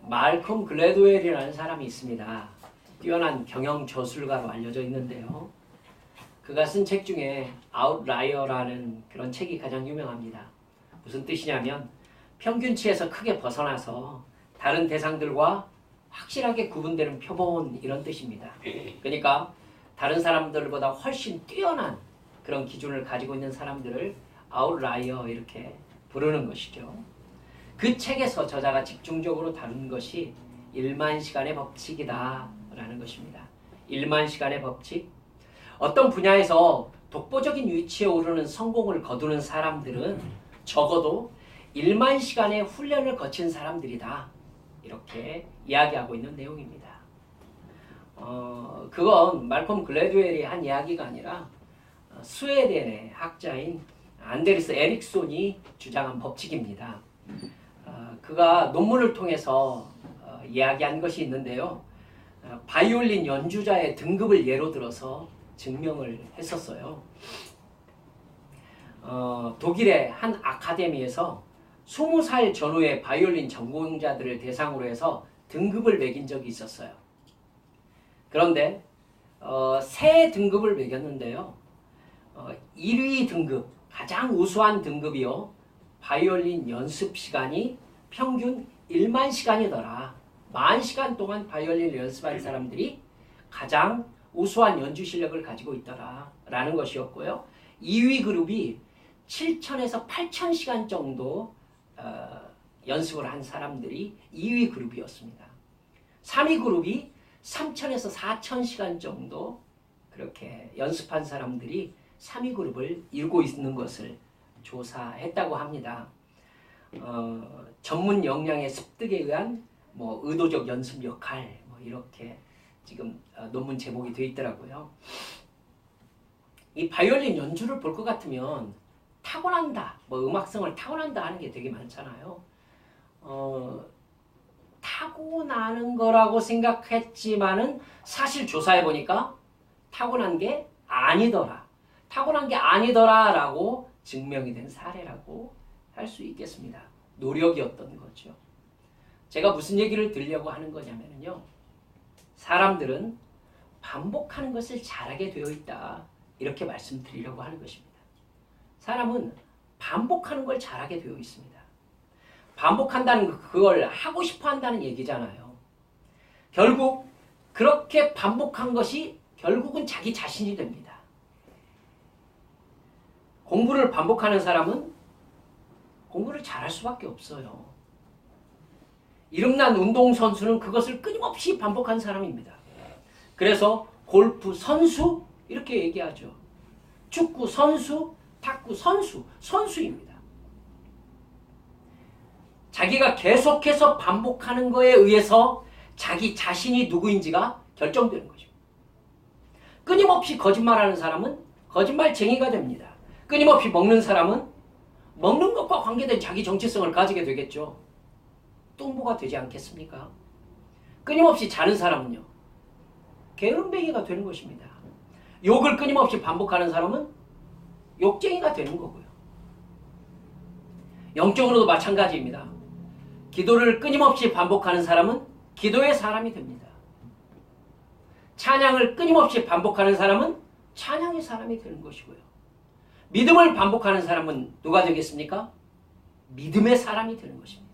말콤 글래드웰이라는 사람이 있습니다. 뛰어난 경영 저술가로 알려져 있는데요. 그가 쓴 책 중에 아웃라이어라는 그런 책이 가장 유명합니다. 무슨 뜻이냐면 평균치에서 크게 벗어나서 다른 대상들과 확실하게 구분되는 표본 이런 뜻입니다. 그러니까 다른 사람들보다 훨씬 뛰어난 그런 기준을 가지고 있는 사람들을 아웃라이어 이렇게 부르는 것이죠. 그 책에서 저자가 집중적으로 다룬 것이 1만 시간의 법칙이다 라는 것입니다. 1만 시간의 법칙. 어떤 분야에서 독보적인 위치에 오르는 성공을 거두는 사람들은 적어도 1만 시간의 훈련을 거친 사람들이다. 이렇게 이야기하고 있는 내용입니다. 그건 말콤 글래드웰이 한 이야기가 아니라 스웨덴의 학자인 안데르스 에릭손이 주장한 법칙입니다. 그가 논문을 통해서 이야기한 것이 있는데요. 바이올린 연주자의 등급을 예로 들어서 증명을 했었어요. 독일의 한 아카데미에서 20살 전후의 바이올린 전공자들을 대상으로 해서 등급을 매긴 적이 있었어요. 그런데 세 등급을 매겼는데요. 1위 등급, 가장 우수한 등급이요. 바이올린 연습 시간이 평균 1만 시간이더라. 10,000시간 동안 바이올린을 연습한 사람들이 가장 우수한 연주 실력을 가지고 있더라 라는 것이었고요. 2위 그룹이 7,000에서 8,000시간 정도 연습을 한 사람들이 2위 그룹이었습니다. 3위 그룹이 3,000에서 4,000시간 정도 그렇게 연습한 사람들이 3위 그룹을 이루고 있는 것을 조사했다고 합니다. 전문 역량의 습득에 의한 의도적 연습 역할 이렇게 지금 논문 제목이 되어 있더라고요. 이 바이올린 연주를 볼 것 같으면 타고난다, 음악성을 타고난다 하는 게 되게 많잖아요. 타고나는 거라고 생각했지만은 사실 조사해 보니까 타고난 게 아니더라. 타고난 게 아니더라라고 증명이 된 사례라고 할 수 있겠습니다. 노력이었던 거죠. 제가 무슨 얘기를 드리려고 하는 거냐면요. 사람들은 반복하는 것을 잘하게 되어 있다. 이렇게 말씀드리려고 하는 것입니다. 사람은 반복하는 걸 잘하게 되어 있습니다. 반복한다는 그걸 하고 싶어 한다는 얘기잖아요. 결국 그렇게 반복한 것이 결국은 자기 자신이 됩니다. 공부를 반복하는 사람은 공부를 잘할 수밖에 없어요. 이름난 운동선수는 그것을 끊임없이 반복한 사람입니다. 그래서 골프 선수 이렇게 얘기하죠. 축구 선수, 탁구 선수, 선수입니다. 자기가 계속해서 반복하는 거에 의해서 자기 자신이 누구인지가 결정되는 거죠. 끊임없이 거짓말하는 사람은 거짓말쟁이가 됩니다. 끊임없이 먹는 사람은 먹는 것과 관계된 자기 정체성을 가지게 되겠죠. 뚱보가 되지 않겠습니까? 끊임없이 자는 사람은요. 게으름뱅이가 되는 것입니다. 욕을 끊임없이 반복하는 사람은 욕쟁이가 되는 거고요. 영적으로도 마찬가지입니다. 기도를 끊임없이 반복하는 사람은 기도의 사람이 됩니다. 찬양을 끊임없이 반복하는 사람은 찬양의 사람이 되는 것이고요. 믿음을 반복하는 사람은 누가 되겠습니까? 믿음의 사람이 되는 것입니다.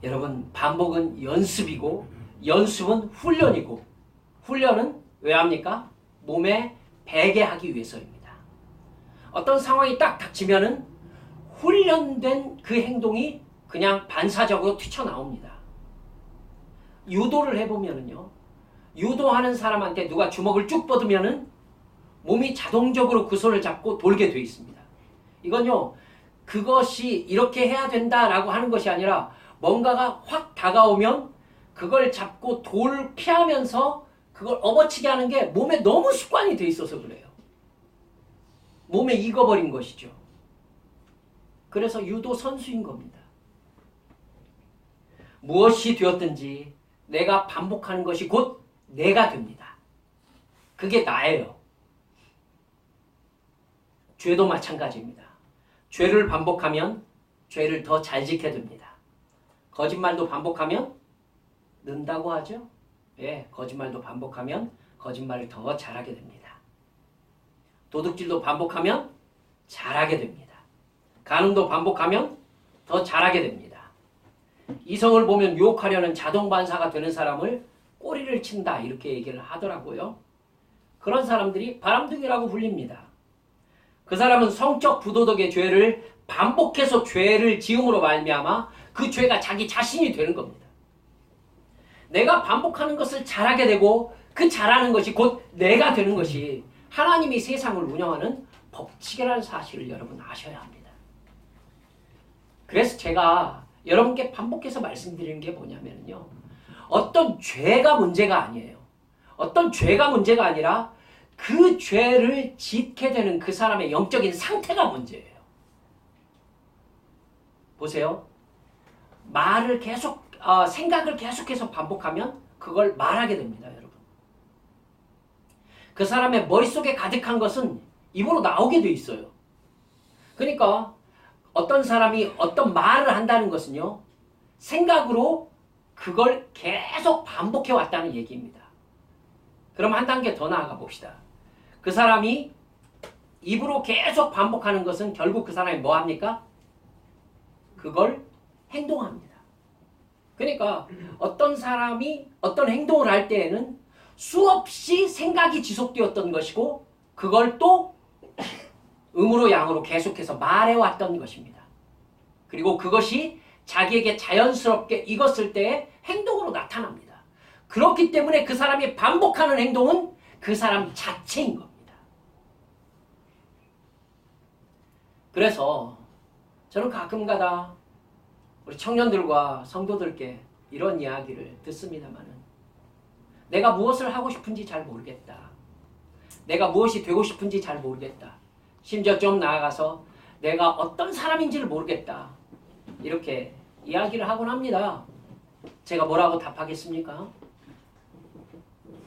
여러분, 반복은 연습이고 연습은 훈련이고 훈련은 왜 합니까? 몸에 배게 하기 위해서입니다. 어떤 상황이 딱 닥치면은 훈련된 그 행동이 그냥 반사적으로 튀쳐나옵니다. 유도를 해보면은요. 유도하는 사람한테 누가 주먹을 쭉 뻗으면은 몸이 자동적으로 그 손을 잡고 돌게 돼 있습니다. 이건요. 그것이 이렇게 해야 된다라고 하는 것이 아니라 뭔가가 확 다가오면 그걸 잡고 피하면서 그걸 업어치게 하는 게 몸에 너무 습관이 돼 있어서 그래요. 몸에 익어버린 것이죠. 그래서 유도 선수인 겁니다. 무엇이 되었든지 내가 반복하는 것이 곧 내가 됩니다. 그게 나예요. 죄도 마찬가지입니다. 죄를 반복하면 죄를 더 잘 지게 됩니다. 거짓말도 반복하면 는다고 하죠. 예, 거짓말도 반복하면 거짓말을 더 잘하게 됩니다. 도둑질도 반복하면 잘하게 됩니다. 간음도 반복하면 더 잘하게 됩니다. 이성을 보면 유혹하려는 자동반사가 되는 사람을 꼬리를 친다 이렇게 얘기를 하더라고요. 그런 사람들이 바람둥이라고 불립니다. 그 사람은 성적 부도덕의 죄를 반복해서 죄를 지음으로 말미암아 그 죄가 자기 자신이 되는 겁니다. 내가 반복하는 것을 잘하게 되고 그 잘하는 것이 곧 내가 되는 것이 하나님이 세상을 운영하는 법칙이라는 사실을 여러분 아셔야 합니다. 그래서 제가 여러분께 반복해서 말씀드리는 게 뭐냐면요. 어떤 죄가 문제가 아니에요. 어떤 죄가 문제가 아니라 그 죄를 짓게 되는 그 사람의 영적인 상태가 문제예요. 보세요. 말을 계속 생각을 계속해서 반복하면 그걸 말하게 됩니다, 여러분. 그 사람의 머릿속에 가득한 것은 입으로 나오게 돼 있어요. 그러니까 어떤 사람이 어떤 말을 한다는 것은요. 생각으로 그걸 계속 반복해 왔다는 얘기입니다. 그럼 한 단계 더 나아가 봅시다. 그 사람이 입으로 계속 반복하는 것은 결국 그 사람이 뭐 합니까? 그걸 행동합니다. 그러니까 어떤 사람이 어떤 행동을 할 때에는 수없이 생각이 지속되었던 것이고 그걸 또 음으로 양으로 계속해서 말해왔던 것입니다. 그리고 그것이 자기에게 자연스럽게 익었을 때의 행동으로 나타납니다. 그렇기 때문에 그 사람이 반복하는 행동은 그 사람 자체인 겁니다. 그래서 저는 가끔가다 우리 청년들과 성도들께 이런 이야기를 듣습니다마는 내가 무엇을 하고 싶은지 잘 모르겠다. 내가 무엇이 되고 싶은지 잘 모르겠다. 심지어 좀 나아가서 내가 어떤 사람인지를 모르겠다. 이렇게 이야기를 하곤 합니다. 제가 뭐라고 답하겠습니까?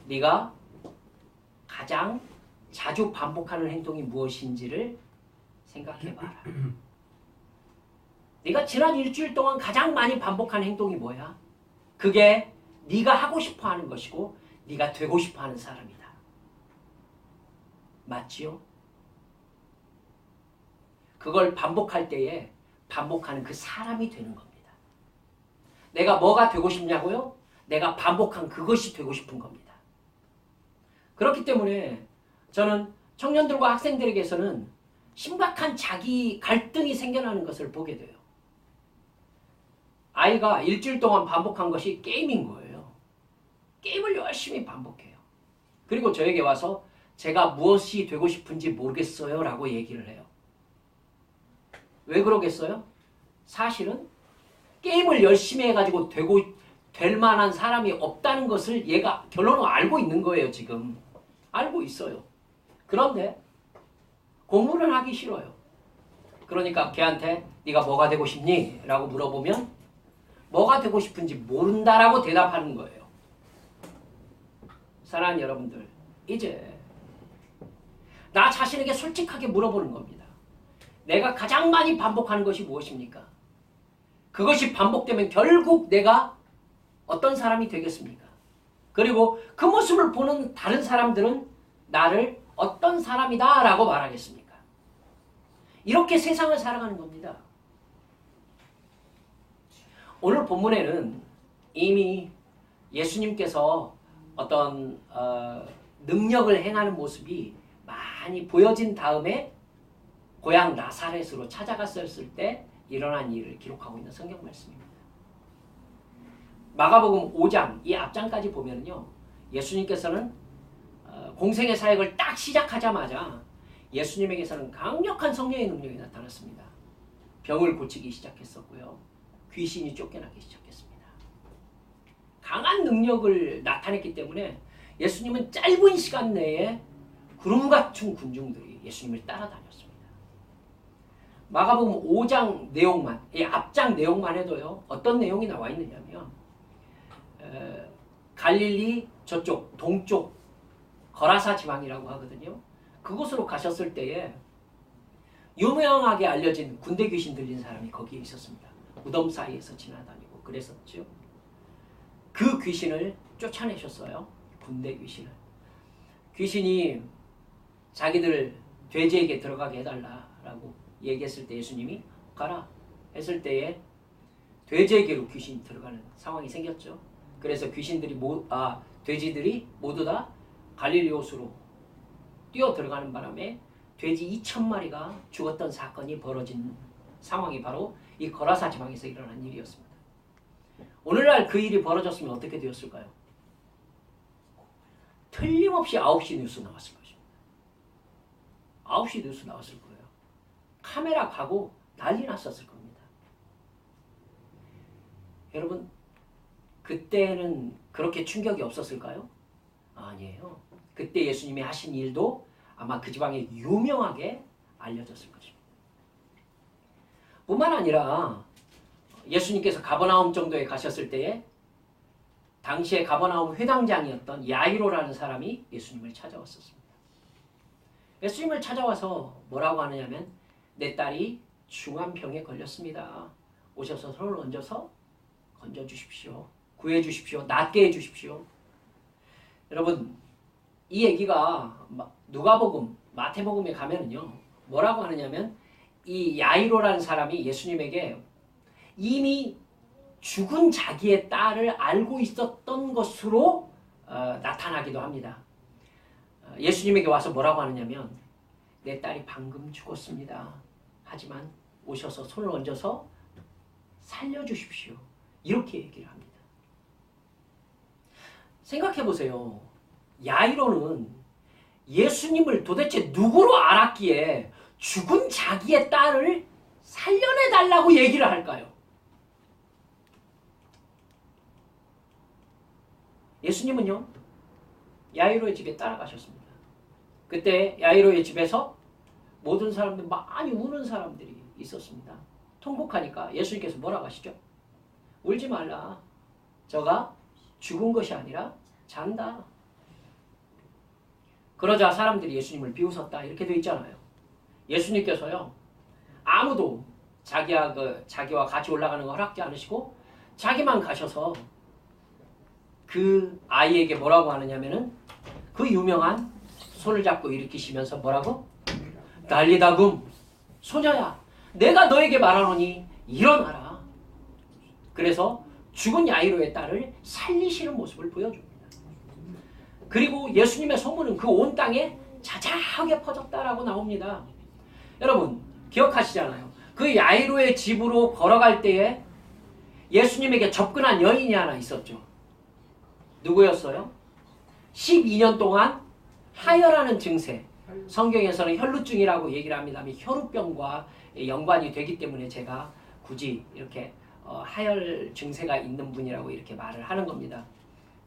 네가 가장 자주 반복하는 행동이 무엇인지를 생각해봐라. 네가 지난 일주일 동안 가장 많이 반복한 행동이 뭐야? 그게 네가 하고 싶어하는 것이고 네가 되고 싶어하는 사람이다. 맞지요? 그걸 반복할 때에 반복하는 그 사람이 되는 겁니다. 내가 뭐가 되고 싶냐고요? 내가 반복한 그것이 되고 싶은 겁니다. 그렇기 때문에 저는 청년들과 학생들에게서는 심각한 자기 갈등이 생겨나는 것을 보게 돼요. 아이가 일주일 동안 반복한 것이 게임인 거예요. 게임을 열심히 반복해요. 그리고 저에게 와서 제가 무엇이 되고 싶은지 모르겠어요 라고 얘기를 해요. 왜 그러겠어요? 사실은 게임을 열심히 해가지고 될 만한 사람이 없다는 것을 얘가 결론을 알고 있는 거예요. 지금 알고 있어요. 그런데 공부를 하기 싫어요. 그러니까 걔한테 네가 뭐가 되고 싶니? 라고 물어보면 뭐가 되고 싶은지 모른다라고 대답하는 거예요. 사랑하는 여러분들, 이제 나 자신에게 솔직하게 물어보는 겁니다. 내가 가장 많이 반복하는 것이 무엇입니까? 그것이 반복되면 결국 내가 어떤 사람이 되겠습니까? 그리고 그 모습을 보는 다른 사람들은 나를 어떤 사람이다 라고 말하겠습니까? 이렇게 세상을 살아가는 겁니다. 오늘 본문에는 이미 예수님께서 어떤 능력을 행하는 모습이 많이 보여진 다음에 고향 나사렛으로 찾아갔었을 때 일어난 일을 기록하고 있는 성경 말씀입니다. 마가복음 5장 이 앞장까지 보면요, 예수님께서는 공생의 사역을 딱 시작하자마자 예수님에게서는 강력한 성령의 능력이 나타났습니다. 병을 고치기 시작했었고요. 귀신이 쫓겨나기 시작했습니다. 강한 능력을 나타냈기 때문에 예수님은 짧은 시간 내에 구름 같은 군중들이 예수님을 따라다녔습니다. 마가복음 5장 내용만, 이 앞장 내용만 해도요, 어떤 내용이 나와 있느냐면 갈릴리 저쪽 동쪽 거라사 지방이라고 하거든요. 그곳으로 가셨을 때에 유명하게 알려진 군대 귀신 들린 사람이 거기에 있었습니다. 무덤 사이에서 지나다니고 그랬었죠. 그 귀신을 쫓아내셨어요. 군대 귀신을. 귀신이 자기들 돼지에게 들어가게 해달라라고 얘기했을 때 예수님이 가라 했을 때에 돼지에게로 귀신이 들어가는 상황이 생겼죠. 그래서 돼지들이 모두 다 갈릴리 호수로 뛰어 들어가는 바람에 돼지 2,000마리가 죽었던 사건이 벌어진 상황이 바로 이 거라사 지방에서 일어난 일이었습니다. 오늘날 그 일이 벌어졌으면 어떻게 되었을까요? 틀림없이 9시 뉴스 나왔을 것입니다. 9시 뉴스 나왔을 거예요. 카메라 가고 난리 났었을 겁니다. 여러분, 그때는 그렇게 충격이 없었을까요? 아니에요. 그때 예수님이 하신 일도 아마 그 지방에 유명하게 알려졌을 것입니다. 뿐만 아니라 예수님께서 가버나움 정도에 가셨을 때에 당시에 가버나움 회당장이었던 야이로라는 사람이 예수님을 찾아왔었습니다. 예수님을 찾아와서 뭐라고 하느냐면 내 딸이 중환병에 걸렸습니다. 오셔서 손을 얹어서 건져주십시오. 구해주십시오. 낫게 해주십시오. 여러분, 이 얘기가 누가복음, 마태복음에 가면은요 뭐라고 하느냐면 이 야이로라는 사람이 예수님에게 이미 죽은 자기의 딸을 알고 있었던 것으로 나타나기도 합니다. 예수님에게 와서 뭐라고 하느냐면 내 딸이 방금 죽었습니다. 하지만 오셔서 손을 얹어서 살려주십시오. 이렇게 얘기를 합니다. 생각해보세요. 야이로는 예수님을 도대체 누구로 알았기에 죽은 자기의 딸을 살려내달라고 얘기를 할까요? 예수님은요 야이로의 집에 따라가셨습니다. 그때 야이로의 집에서 모든 사람들, 많이 우는 사람들이 있었습니다. 통곡하니까 예수님께서 뭐라고 하시죠? 울지 말라. 저가 죽은 것이 아니라 잔다. 그러자 사람들이 예수님을 비웃었다 이렇게 되어 있잖아요. 예수님께서요 아무도 자기와 같이 올라가는 거 허락지 않으시고 자기만 가셔서 그 아이에게 뭐라고 하느냐면은 그 유명한 손을 잡고 일으키시면서 뭐라고? 달리다굼 소녀야 내가 너에게 말하노니 일어나라. 그래서 죽은 야이로의 딸을 살리시는 모습을 보여줍니다. 그리고 예수님의 소문은 그 온 땅에 자자하게 퍼졌다라고 나옵니다. 여러분 기억하시잖아요. 그 야이로의 집으로 걸어갈 때에 예수님에게 접근한 여인이 하나 있었죠. 누구였어요? 12년 동안 하혈하는 증세, 성경에서는 혈루증이라고 얘기를 합니다. 혈우병과 연관이 되기 때문에 제가 굳이 이렇게 하혈 증세가 있는 분이라고 이렇게 말을 하는 겁니다.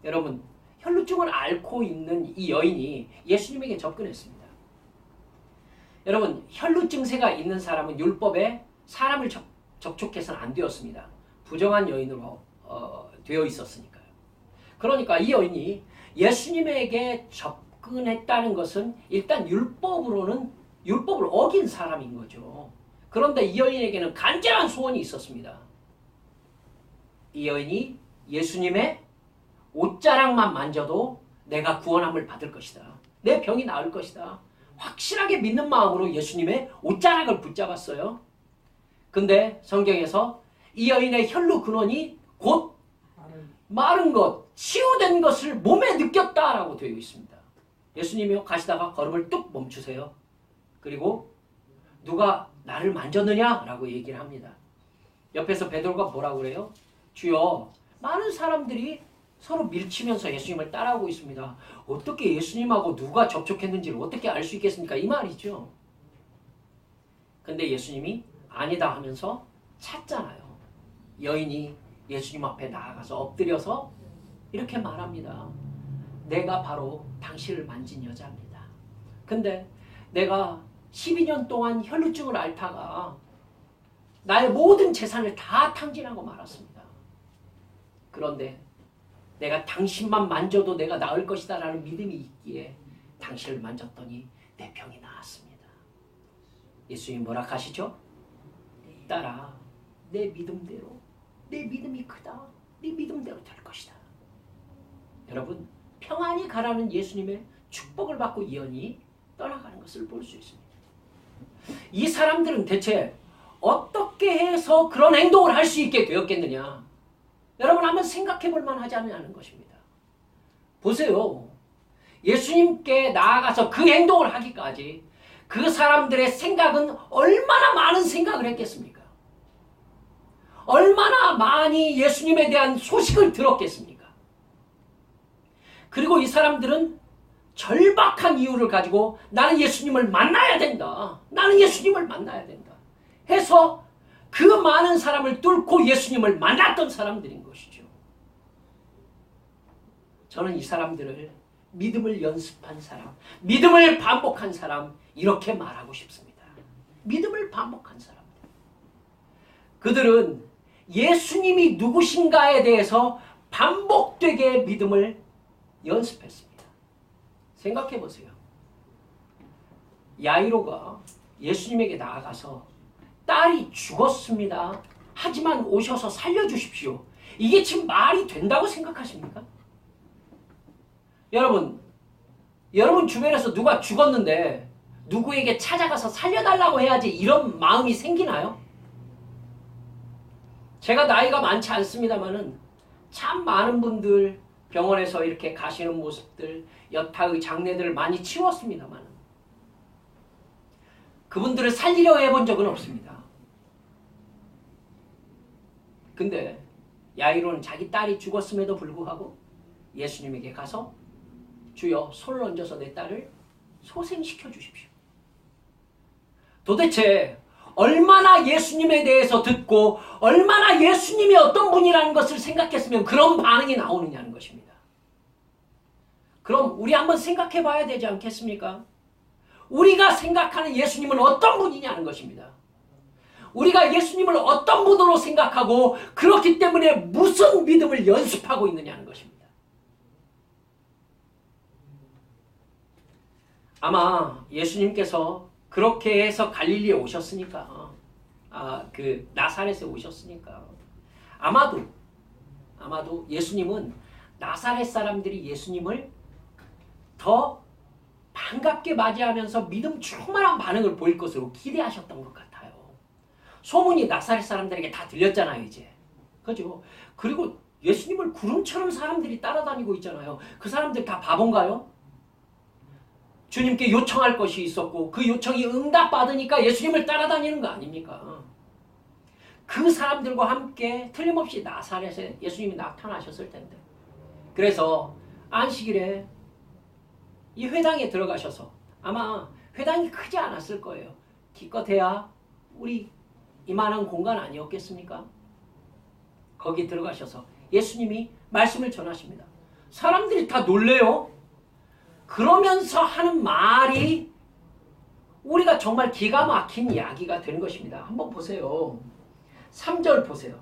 여러분 혈루증을 앓고 있는 이 여인이 예수님에게 접근했습니다. 여러분 혈루 증세가 있는 사람은 율법에 사람을 접촉해서는 안 되었습니다. 부정한 여인으로 되어 있었으니까요. 그러니까 이 여인이 예수님에게 접근했다는 것은 일단 율법을 어긴 사람인 거죠. 그런데 이 여인에게는 간절한 소원이 있었습니다. 이 여인이 예수님의 옷자락만 만져도 내가 구원함을 받을 것이다. 내 병이 나을 것이다. 확실하게 믿는 마음으로 예수님의 옷자락을 붙잡았어요. 근데 성경에서 이 여인의 혈루 근원이 곧 마른 것, 치유된 것을 몸에 느꼈다라고 되어 있습니다. 예수님이 가시다가 걸음을 뚝 멈추세요. 그리고 누가 나를 만졌느냐? 라고 얘기를 합니다. 옆에서 베드로가 뭐라고 그래요? 주여, 많은 사람들이 서로 밀치면서 예수님을 따라오고 있습니다. 어떻게 예수님하고 누가 접촉했는지를 어떻게 알 수 있겠습니까? 이 말이죠. 근데 예수님이 아니다 하면서 찾잖아요. 여인이 예수님 앞에 나아가서 엎드려서 이렇게 말합니다. 내가 바로 당신을 만진 여자입니다. 근데 내가 12년 동안 혈루증을 앓다가 나의 모든 재산을 다 탕진하고 말았습니다. 그런데 내가 당신만 만져도 내가 나을 것이다 라는 믿음이 있기에 당신을 만졌더니 내 병이 나았습니다. 예수님 뭐라 하시죠? 따라 내 믿음대로, 내 믿음이 크다, 네 믿음대로 될 것이다. 여러분, 평안히 가라는 예수님의 축복을 받고 이언이 떠나가는 것을 볼 수 있습니다. 이 사람들은 대체 어떻게 해서 그런 행동을 할 수 있게 되었겠느냐? 여러분 한번 생각해 볼 만하지 않냐는 것입니다. 보세요. 예수님께 나아가서 그 행동을 하기까지 그 사람들의 생각은 얼마나 많은 생각을 했겠습니까? 얼마나 많이 예수님에 대한 소식을 들었겠습니까? 그리고 이 사람들은 절박한 이유를 가지고 나는 예수님을 만나야 된다. 나는 예수님을 만나야 된다. 해서 그 많은 사람을 뚫고 예수님을 만났던 사람들인 것이죠. 저는 이 사람들을 믿음을 연습한 사람, 믿음을 반복한 사람 이렇게 말하고 싶습니다. 믿음을 반복한 사람들. 그들은 예수님이 누구신가에 대해서 반복되게 믿음을 연습했습니다. 생각해 보세요. 야이로가 예수님에게 나아가서 딸이 죽었습니다. 하지만 오셔서 살려주십시오. 이게 지금 말이 된다고 생각하십니까? 여러분 주변에서 누가 죽었는데 누구에게 찾아가서 살려달라고 해야지 이런 마음이 생기나요? 제가 나이가 많지 않습니다만은 참 많은 분들 병원에서 이렇게 가시는 모습들, 여타의 장례들을 많이 치렀습니다만 그분들을 살리려 해본 적은 없습니다. 근데 야이로는 자기 딸이 죽었음에도 불구하고 예수님에게 가서 주여 손을 얹어서 내 딸을 소생시켜 주십시오. 도대체 얼마나 예수님에 대해서 듣고 얼마나 예수님이 어떤 분이라는 것을 생각했으면 그런 반응이 나오느냐는 것입니다. 그럼 우리 한번 생각해 봐야 되지 않겠습니까? 우리가 생각하는 예수님은 어떤 분이냐는 것입니다. 우리가 예수님을 어떤 분으로 생각하고 그렇기 때문에 무슨 믿음을 연습하고 있느냐는 것입니다. 아마 예수님께서 그렇게 해서 갈릴리에 오셨으니까, 그 나사렛에 오셨으니까 아마도 예수님은 나사렛 사람들이 예수님을 더 반갑게 맞이하면서 믿음 충만한 반응을 보일 것으로 기대하셨던 것 같아요. 소문이 나사렛 사람들에게 다 들렸잖아요, 이제. 그죠? 그리고 예수님을 구름처럼 사람들이 따라다니고 있잖아요. 그 사람들 다 바본가요? 주님께 요청할 것이 있었고 그 요청이 응답받으니까 예수님을 따라다니는 거 아닙니까? 그 사람들과 함께 틀림없이 나사렛에 예수님이 나타나셨을 텐데. 그래서 안식일에 이 회당에 들어가셔서 아마 회당이 크지 않았을 거예요. 기껏해야 우리 이만한 공간 아니었겠습니까? 거기 들어가셔서 예수님이 말씀을 전하십니다. 사람들이 다 놀래요. 그러면서 하는 말이 우리가 정말 기가 막힌 이야기가 되는 것입니다. 한번 보세요. 3절 보세요.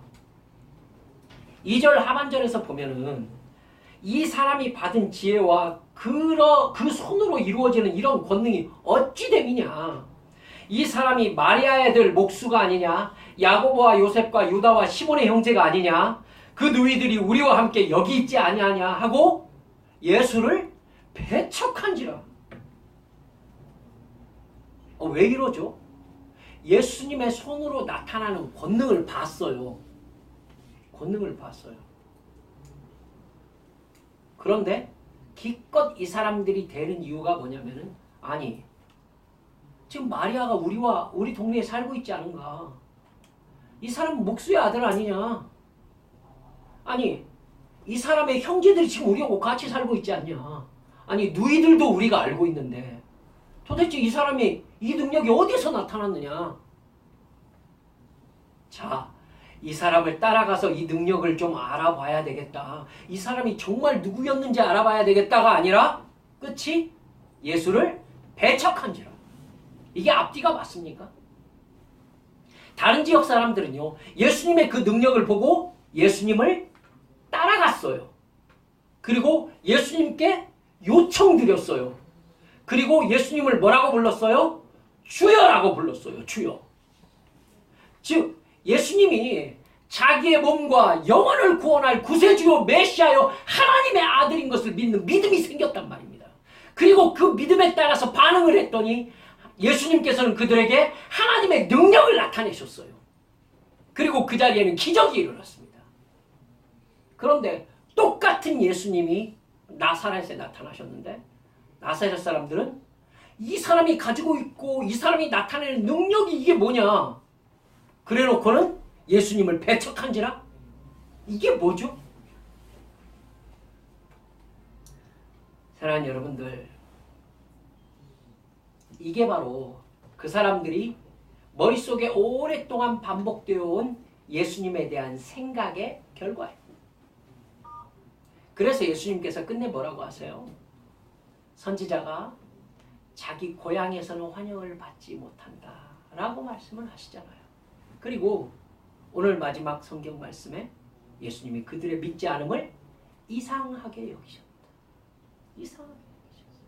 2절 하반절에서 보면은 이 사람이 받은 지혜와 그 손으로 이루어지는 이런 권능이 어찌 됨이냐. 이 사람이 마리아의 아들 목수가 아니냐. 야고보와 요셉과 유다와 시몬의 형제가 아니냐. 그 누이들이 우리와 함께 여기 있지 아니하냐 하고 예수를 배척한지라. 왜 이러죠? 예수님의 손으로 나타나는 권능을 봤어요. 권능을 봤어요. 그런데 기껏 이 사람들이 되는 이유가 뭐냐면은 아니 지금 마리아가 우리 동네에 살고 있지 않은가? 이 사람은 목수의 아들 아니냐? 아니 이 사람의 형제들이 지금 우리하고 같이 살고 있지 않냐? 아니 누이들도 우리가 알고 있는데 도대체 이 사람이 이 능력이 어디서 나타났느냐? 자, 이 사람을 따라가서 이 능력을 좀 알아봐야 되겠다. 이 사람이 정말 누구였는지 알아봐야 되겠다가 아니라 끝이 예수를 배척한지라. 이게 앞뒤가 맞습니까? 다른 지역 사람들은요. 예수님의 그 능력을 보고 예수님을 따라갔어요. 그리고 예수님께 요청드렸어요. 그리고 예수님을 뭐라고 불렀어요? 주여라고 불렀어요. 주여. 즉 예수님이 자기의 몸과 영혼을 구원할 구세주요 메시아요 하나님의 아들인 것을 믿는 믿음이 생겼단 말입니다. 그리고 그 믿음에 따라서 반응을 했더니 예수님께서는 그들에게 하나님의 능력을 나타내셨어요. 그리고 그 자리에는 기적이 일어났습니다. 그런데 똑같은 예수님이 나사렛에 나타나셨는데 나사렛 사람들은 이 사람이 가지고 있고 이 사람이 나타내는 능력이 이게 뭐냐 그래놓고는 예수님을 배척한지라? 이게 뭐죠? 사랑하는 여러분들, 이게 바로 그 사람들이 머릿속에 오랫동안 반복되어 온 예수님에 대한 생각의 결과예요. 그래서 예수님께서 끝내 뭐라고 하세요? 선지자가 자기 고향에서는 환영을 받지 못한다 라고 말씀을 하시잖아요. 그리고 오늘 마지막 성경 말씀에 예수님이 그들의 믿지 않음을 이상하게 여기셨다. 이상하게 여기셨어요.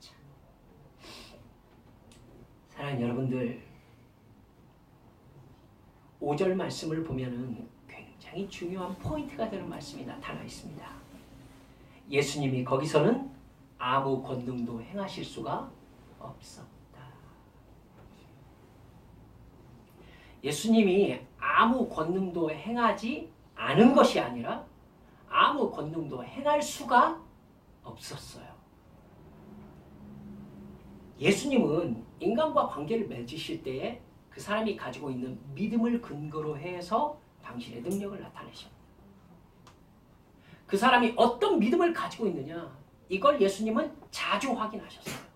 참. 사랑하는 여러분들, 5절 말씀을 보면은 굉장히 중요한 포인트가 되는 말씀이 나타나 있습니다. 예수님이 거기서는 아무 권능도 행하실 수가 없었다. 예수님이 아무 권능도 행하지 않은 것이 아니라 아무 권능도 행할 수가 없었어요. 예수님은 인간과 관계를 맺으실 때에 그 사람이 가지고 있는 믿음을 근거로 해서 당신의 능력을 나타내십니다. 그 사람이 어떤 믿음을 가지고 있느냐 이걸 예수님은 자주 확인하셨어요.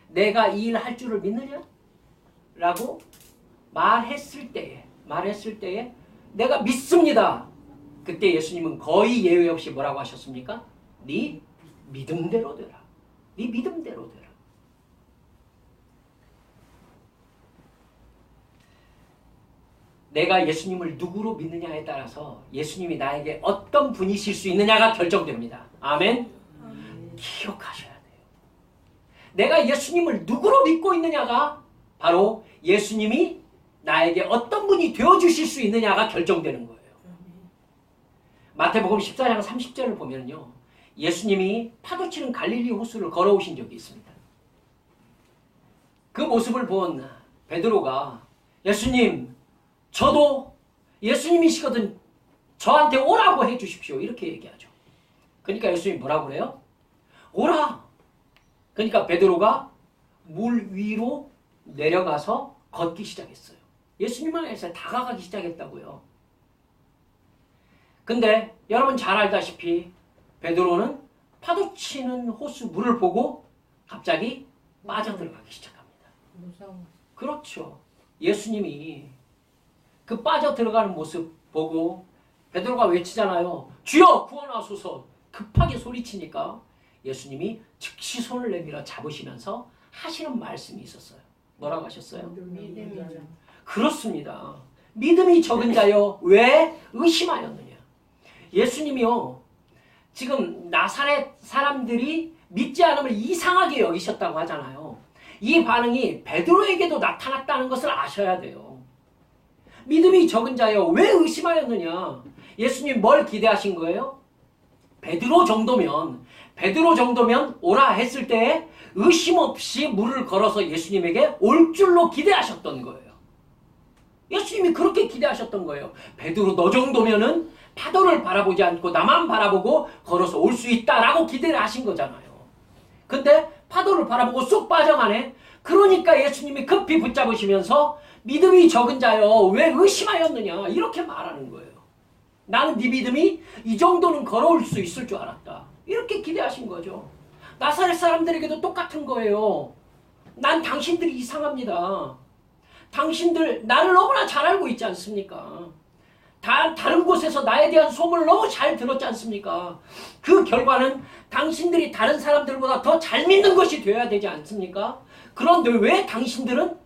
내가 이 일 할 줄을 믿느냐? 라고 말했을 때에 내가 믿습니다. 그때 예수님은 거의 예외 없이 뭐라고 하셨습니까? 네 믿음대로 되라. 네 믿음대로 되라. 내가 예수님을 누구로 믿느냐에 따라서 예수님이 나에게 어떤 분이실 수 있느냐가 결정됩니다. 아멘? 기억하셔야 돼요. 내가 예수님을 누구로 믿고 있느냐가 바로 예수님이 나에게 어떤 분이 되어주실 수 있느냐가 결정되는 거예요. 마태복음 14장 30절을 보면요. 예수님이 파도치는 갈릴리 호수를 걸어오신 적이 있습니다. 그 모습을 본 베드로가 예수님, 저도 예수님이시거든 저한테 오라고 해주십시오. 이렇게 얘기하죠. 그러니까 예수님이 뭐라고 그래요? 오라. 그러니까 베드로가 물 위로 내려가서 걷기 시작했어요. 예수님을 위해서 다가가기 시작했다고요. 근데 여러분 잘 알다시피 베드로는 파도치는 호수 물을 보고 갑자기 빠져들어가기 시작합니다. 그렇죠. 예수님이 그 빠져들어가는 모습 보고 베드로가 외치잖아요. 주여 구원하소서. 급하게 소리치니까 예수님이 즉시 손을 내밀어 잡으시면서 하시는 말씀이 있었어요. 뭐라고 하셨어요? 믿음이죠. 그렇습니다. 믿음이 적은 자여 왜 의심하였느냐. 예수님이요. 지금 나사렛 사람들이 믿지 않음을 이상하게 여기셨다고 하잖아요. 이 반응이 베드로에게도 나타났다는 것을 아셔야 돼요. 믿음이 적은 자여 왜 의심하였느냐. 예수님 뭘 기대하신 거예요? 베드로 정도면 오라 했을 때 의심 없이 물을 걸어서 예수님에게 올 줄로 기대하셨던 거예요. 예수님이 그렇게 기대하셨던 거예요. 베드로 너 정도면은 파도를 바라보지 않고 나만 바라보고 걸어서 올 수 있다라고 기대를 하신 거잖아요. 근데 파도를 바라보고 쏙 빠져가네. 그러니까 예수님이 급히 붙잡으시면서 믿음이 적은 자여 왜 의심하였느냐 이렇게 말하는 거예요. 나는 네 믿음이 이 정도는 걸어올 수 있을 줄 알았다. 이렇게 기대하신 거죠. 나사렛 사람들에게도 똑같은 거예요. 난 당신들이 이상합니다. 당신들 나를 너무나 잘 알고 있지 않습니까? 다른 곳에서 나에 대한 소문을 너무 잘 들었지 않습니까? 그 결과는 당신들이 다른 사람들보다 더 잘 믿는 것이 되어야 되지 않습니까? 그런데 왜 당신들은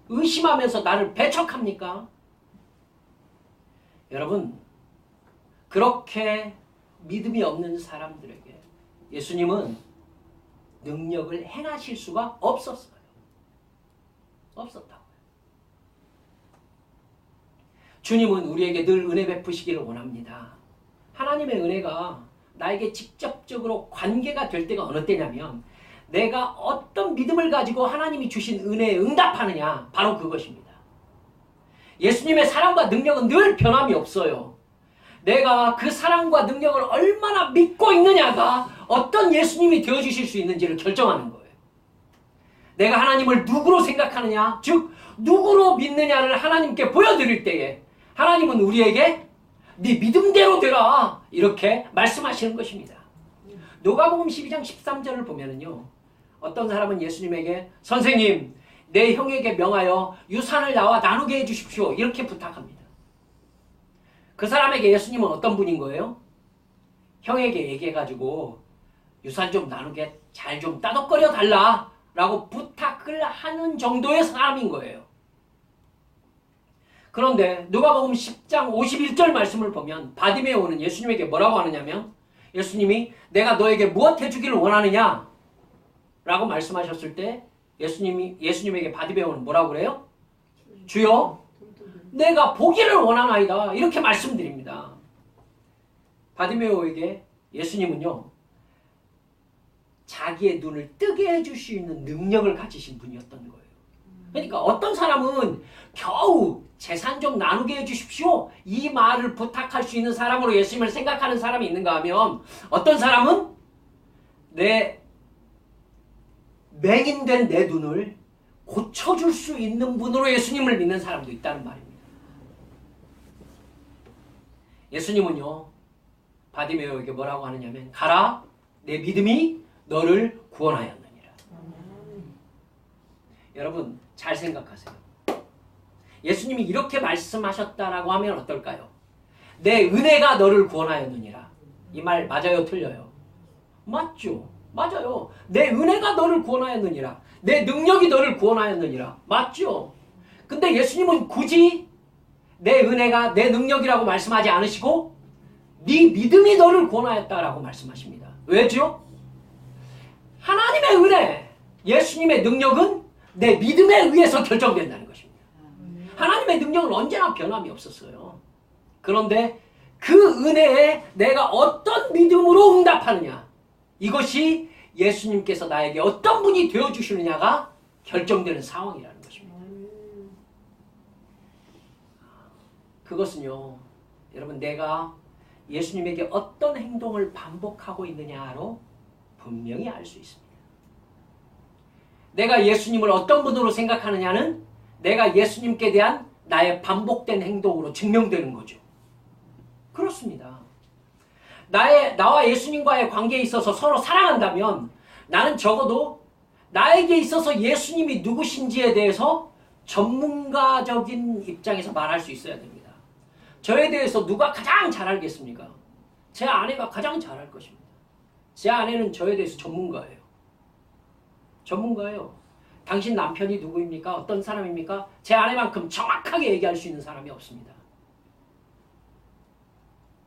의심하면서 나를 배척합니까? 여러분, 그렇게 믿음이 없는 사람들에게 예수님은 능력을 행하실 수가 없었어요. 없었다고요. 주님은 우리에게 늘 은혜 베푸시기를 원합니다. 하나님의 은혜가 나에게 직접적으로 관계가 될 때가 어느 때냐면 내가 어떤 믿음을 가지고 하나님이 주신 은혜에 응답하느냐, 바로 그것입니다. 예수님의 사랑과 능력은 늘 변함이 없어요. 내가 그 사랑과 능력을 얼마나 믿고 있느냐가 어떤 예수님이 되어주실 수 있는지를 결정하는 거예요. 내가 하나님을 누구로 생각하느냐, 즉 누구로 믿느냐를 하나님께 보여드릴 때에 하나님은 우리에게 네 믿음대로 되라, 이렇게 말씀하시는 것입니다. 누가복음 12장 13절을 보면은요, 어떤 사람은 예수님에게 선생님, 내 형에게 명하여 유산을 나와 나누게 해주십시오, 이렇게 부탁합니다. 그 사람에게 예수님은 어떤 분인 거예요? 형에게 얘기해가지고 유산 좀 나누게 잘 좀 따덕거려 달라 라고 부탁을 하는 정도의 사람인 거예요. 그런데 누가복음 10장 51절 말씀을 보면 바디메오는 예수님에게 뭐라고 하느냐면, 예수님이 내가 너에게 무엇 해주기를 원하느냐 라고 말씀하셨을 때 예수님에게 바디메오는 뭐라고 그래요? 주여, 내가 보기를 원하나이다, 이렇게 말씀드립니다. 바디메오에게 예수님은요, 자기의 눈을 뜨게 해줄 수 있는 능력을 가지신 분이었던 거예요. 그러니까 어떤 사람은 겨우 재산 좀 나누게 해주십시오, 이 말을 부탁할 수 있는 사람으로 예수님을 생각하는 사람이 있는가 하면, 어떤 사람은 맹인된 내 눈을 고쳐줄 수 있는 분으로 예수님을 믿는 사람도 있다는 말입니다. 예수님은요, 바디메오에게 뭐라고 하느냐면, 가라, 내 믿음이 너를 구원하였느니라. 여러분 잘 생각하세요. 예수님이 이렇게 말씀하셨다라고 하면 어떨까요? 내 은혜가 너를 구원하였느니라. 이 말 맞아요, 틀려요? 맞죠? 맞아요. 내 은혜가 너를 구원하였느니라. 내 능력이 너를 구원하였느니라. 맞죠? 근데 예수님은 굳이 내 은혜가 내 능력이라고 말씀하지 않으시고 네 믿음이 너를 구원하였다라고 말씀하십니다. 왜죠? 하나님의 은혜, 예수님의 능력은 내 믿음에 의해서 결정된다는 것입니다. 하나님의 능력은 언제나 변함이 없었어요. 그런데 그 은혜에 내가 어떤 믿음으로 응답하느냐, 이것이 예수님께서 나에게 어떤 분이 되어주시느냐가 결정되는 상황이라는 것입니다. 그것은요, 여러분, 내가 예수님에게 어떤 행동을 반복하고 있느냐로 분명히 알 수 있습니다. 내가 예수님을 어떤 분으로 생각하느냐는 내가 예수님께 대한 나의 반복된 행동으로 증명되는 거죠. 그렇습니다. 나와 예수님과의 관계에 있어서 서로 사랑한다면 나는 적어도 나에게 있어서 예수님이 누구신지에 대해서 전문가적인 입장에서 말할 수 있어야 됩니다. 저에 대해서 누가 가장 잘 알겠습니까? 제 아내가 가장 잘 알 것입니다. 제 아내는 저에 대해서 전문가예요. 전문가예요. 당신 남편이 누구입니까? 어떤 사람입니까? 제 아내만큼 정확하게 얘기할 수 있는 사람이 없습니다.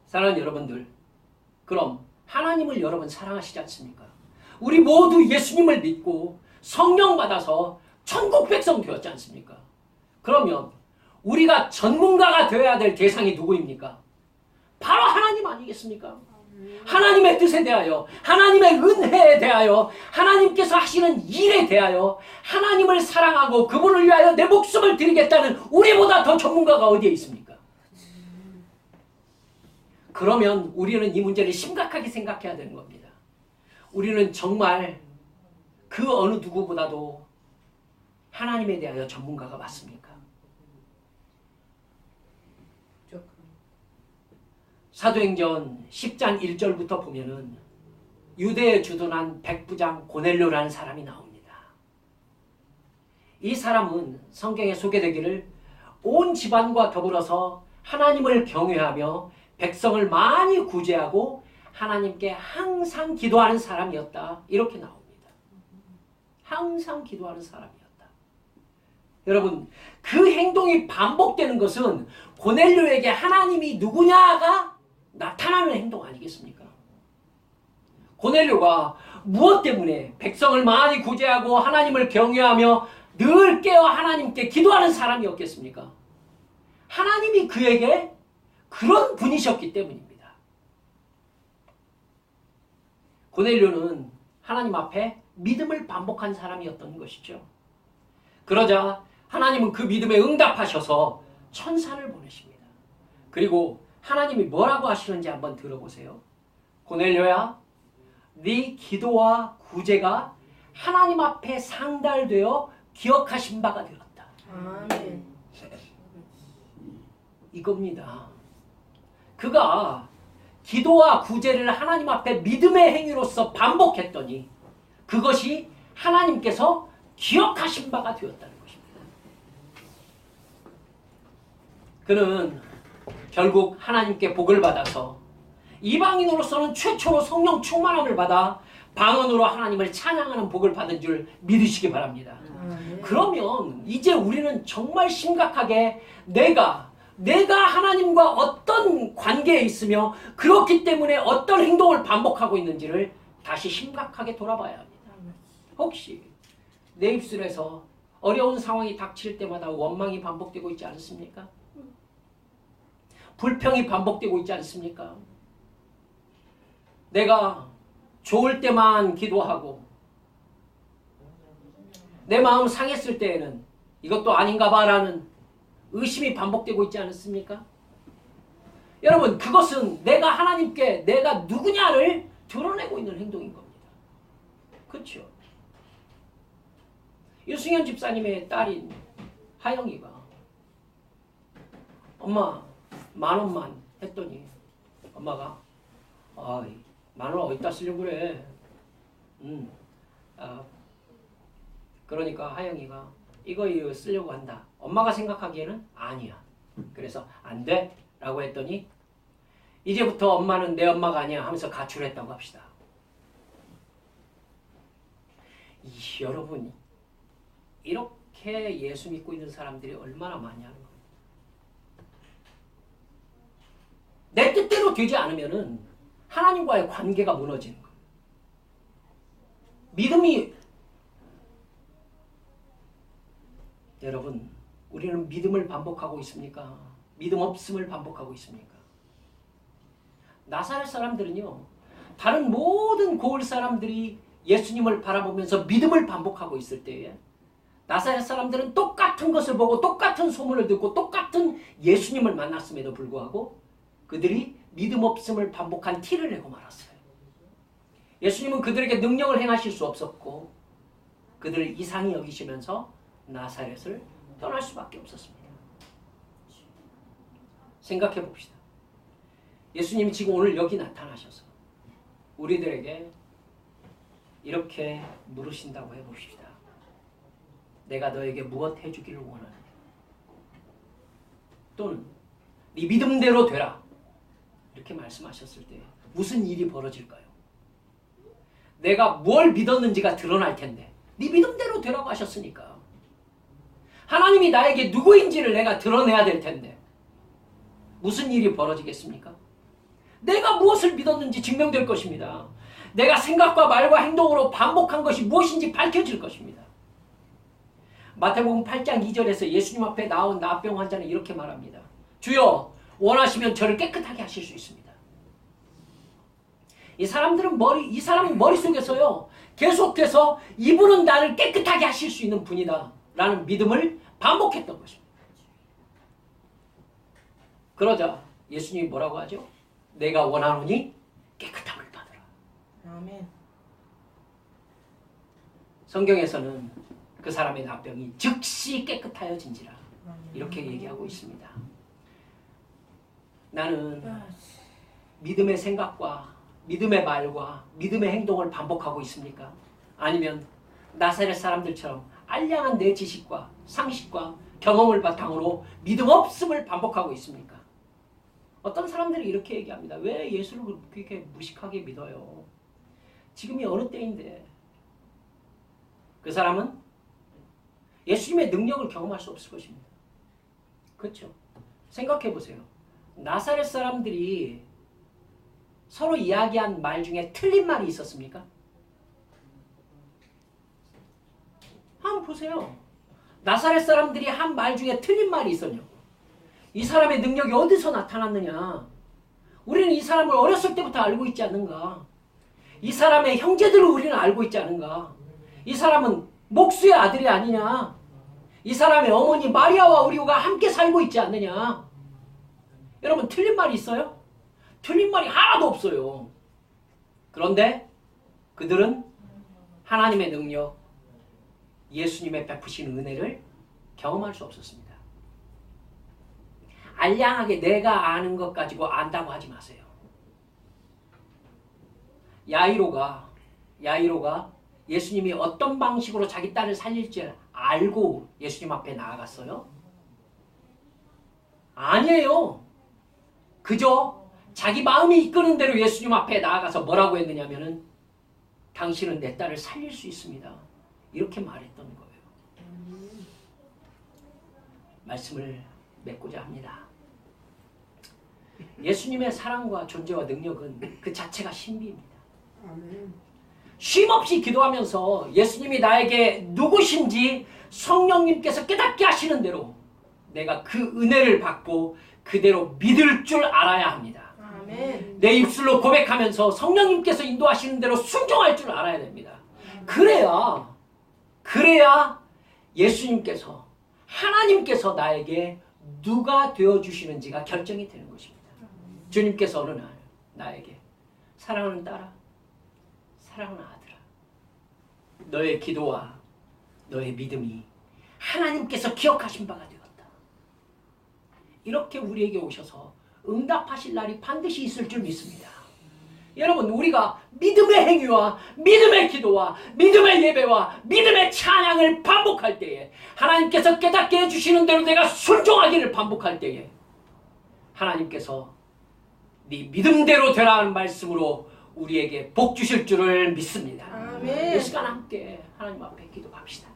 사랑하는 여러분들, 그럼 하나님을 여러분 사랑하시지 않습니까? 우리 모두 예수님을 믿고 성령 받아서 천국 백성 되었지 않습니까? 그러면 우리가 전문가가 되어야 될 대상이 누구입니까? 바로 하나님 아니겠습니까? 하나님의 뜻에 대하여, 하나님의 은혜에 대하여, 하나님께서 하시는 일에 대하여 하나님을 사랑하고 그분을 위하여 내 목숨을 드리겠다는 우리보다 더 전문가가 어디에 있습니까? 그러면 우리는 이 문제를 심각하게 생각해야 되는 겁니다. 우리는 정말 그 어느 누구보다도 하나님에 대하여 전문가가 맞습니까? 사도행전 10장 1절부터 보면은 유대에 주둔한 백부장 고넬료라는 사람이 나옵니다. 이 사람은 성경에 소개되기를 온 집안과 더불어서 하나님을 경외하며 백성을 많이 구제하고 하나님께 항상 기도하는 사람이었다, 이렇게 나옵니다. 항상 기도하는 사람이었다. 여러분, 그 행동이 반복되는 것은 고넬료에게 하나님이 누구냐가 나타나는 행동 아니겠습니까? 고넬료가 무엇 때문에? 백성을 많이 구제하고 하나님을 경외하며 늘 깨어 하나님께 기도하는 사람이었겠습니까? 하나님이 그에게 그런 분이셨기 때문입니다. 고넬료는 하나님 앞에 믿음을 반복한 사람이었던 것이죠. 그러자 하나님은 그 믿음에 응답하셔서 천사를 보내십니다. 그리고 하나님이 뭐라고 하시는지 한번 들어보세요. 고넬료야, 네 기도와 구제가 하나님 앞에 상달되어 기억하신 바가 되었다. 아멘. 이겁니다. 그가 기도와 구제를 하나님 앞에 믿음의 행위로서 반복했더니 그것이 하나님께서 기억하신 바가 되었다는 것입니다. 그는 결국 하나님께 복을 받아서 이방인으로서는 최초로 성령 충만함을 받아 방언으로 하나님을 찬양하는 복을 받은 줄 믿으시기 바랍니다. 그러면 이제 우리는 정말 심각하게 내가 하나님과 어떤 관계에 있으며 그렇기 때문에 어떤 행동을 반복하고 있는지를 다시 심각하게 돌아봐야 합니다. 혹시 내 입술에서 어려운 상황이 닥칠 때마다 원망이 반복되고 있지 않습니까? 불평이 반복되고 있지 않습니까? 내가 좋을 때만 기도하고 내 마음 상했을 때에는 이것도 아닌가 봐라는 의심이 반복되고 있지 않습니까? 여러분, 그것은 내가 하나님께 내가 누구냐를 드러내고 있는 행동인 겁니다. 그렇죠? 유승현 집사님의 딸인 하영이가 엄마 10,000원만 했더니 엄마가 10,000원 어디다 쓰려고 그래? 그러니까 하영이가 이거 쓰려고 한다. 엄마가 생각하기에는 아니야. 그래서 안 돼? 라고 했더니 이제부터 엄마는 내 엄마가 아니야 하면서 가출했다고 합시다. 여러분, 이렇게 예수 믿고 있는 사람들이 얼마나 많냐는 거예요. 내 뜻대로 되지 않으면은 하나님과의 관계가 무너지는 거예요. 믿음이 여러분, 우리는 믿음을 반복하고 있습니까? 믿음 없음을 반복하고 있습니까? 나사렛 사람들은요, 다른 모든 고을 사람들이 예수님을 바라보면서 믿음을 반복하고 있을 때에 나사렛 사람들은 똑같은 것을 보고 똑같은 소문을 듣고 똑같은 예수님을 만났음에도 불구하고 그들이 믿음 없음을 반복한 티를 내고 말았어요. 예수님은 그들에게 능력을 행하실 수 없었고 그들을 이상히 여기시면서 나사렛을 떠날 수밖에 없었습니다. 생각해 봅시다. 예수님이 지금 오늘 여기 나타나셔서 우리들에게 이렇게 물으신다고 해봅시다. 내가 너에게 무엇 해주기를 원하느냐? 또는 네 믿음대로 되라. 이렇게 말씀하셨을 때 무슨 일이 벌어질까요? 내가 뭘 믿었는지가 드러날 텐데 네 믿음대로 되라고 하셨으니까 하나님이 나에게 누구인지를 내가 드러내야 될 텐데 무슨 일이 벌어지겠습니까? 내가 무엇을 믿었는지 증명될 것입니다. 내가 생각과 말과 행동으로 반복한 것이 무엇인지 밝혀질 것입니다. 마태복음 8장 2절에서 예수님 앞에 나온 나병 환자는 이렇게 말합니다. 주여, 원하시면 저를 깨끗하게 하실 수 있습니다. 이 사람 머릿속에서요, 계속해서 이분은 나를 깨끗하게 하실 수 있는 분이다 라는 믿음을 반복했던 것입니다. 그러자 예수님이 뭐라고 하죠? 내가 원하노니 깨끗함을 받으라. 아멘. 성경에서는 그 사람의 나병이 즉시 깨끗하여진지라 이렇게 얘기하고 있습니다. 나는 믿음의 생각과 믿음의 말과 믿음의 행동을 반복하고 있습니까? 아니면 나사렛 사람들처럼 알량한 내 지식과 상식과 경험을 바탕으로 믿음 없음을 반복하고 있습니까? 어떤 사람들이 이렇게 얘기합니다. 왜 예수를 그렇게 무식하게 믿어요? 지금이 어느 때인데. 그 사람은 예수님의 능력을 경험할 수 없을 것입니다. 그렇죠? 생각해 보세요. 나사렛 사람들이 서로 이야기한 말 중에 틀린 말이 있었습니까? 보세요. 나사렛 사람들이 한 말 중에 틀린 말이 있었냐고. 이 사람의 능력이 어디서 나타났느냐. 우리는 이 사람을 어렸을 때부터 알고 있지 않는가. 이 사람의 형제들을 우리는 알고 있지 않은가. 이 사람은 목수의 아들이 아니냐. 이 사람의 어머니 마리아와 우리가 함께 살고 있지 않느냐. 여러분 틀린 말이 있어요? 틀린 말이 하나도 없어요. 그런데 그들은 하나님의 능력, 예수님의 베푸신 은혜를 경험할 수 없었습니다. 알량하게 내가 아는 것 가지고 안다고 하지 마세요. 야이로가 예수님이 어떤 방식으로 자기 딸을 살릴지 알고 예수님 앞에 나아갔어요? 아니에요. 그저 자기 마음이 이끄는 대로 예수님 앞에 나아가서 뭐라고 했느냐면은 당신은 내 딸을 살릴 수 있습니다. 이렇게 말했던 거예요. 말씀을 맺고자 합니다. 예수님의 사랑과 존재와 능력은 그 자체가 신비입니다. 쉼없이 기도하면서 예수님이 나에게 누구신지 성령님께서 깨닫게 하시는 대로 내가 그 은혜를 받고 그대로 믿을 줄 알아야 합니다. 아멘. 내 입술로 고백하면서 성령님께서 인도하시는 대로 순종할 줄 알아야 됩니다. 그래야 예수님께서 하나님께서 나에게 누가 되어주시는지가 결정이 되는 것입니다. 주님께서 어느 날 나에게 사랑하는 딸아, 사랑하는 아들아, 너의 기도와 너의 믿음이 하나님께서 기억하신 바가 되었다. 이렇게 우리에게 오셔서 응답하실 날이 반드시 있을 줄 믿습니다. 여러분, 우리가 믿음의 행위와 믿음의 기도와 믿음의 예배와 믿음의 찬양을 반복할 때에, 하나님께서 깨닫게 해주시는 대로 내가 순종하기를 반복할 때에 하나님께서 네 믿음대로 되라는 말씀으로 우리에게 복 주실 줄을 믿습니다. 아멘. 이 시간 함께 하나님 앞에 기도합시다.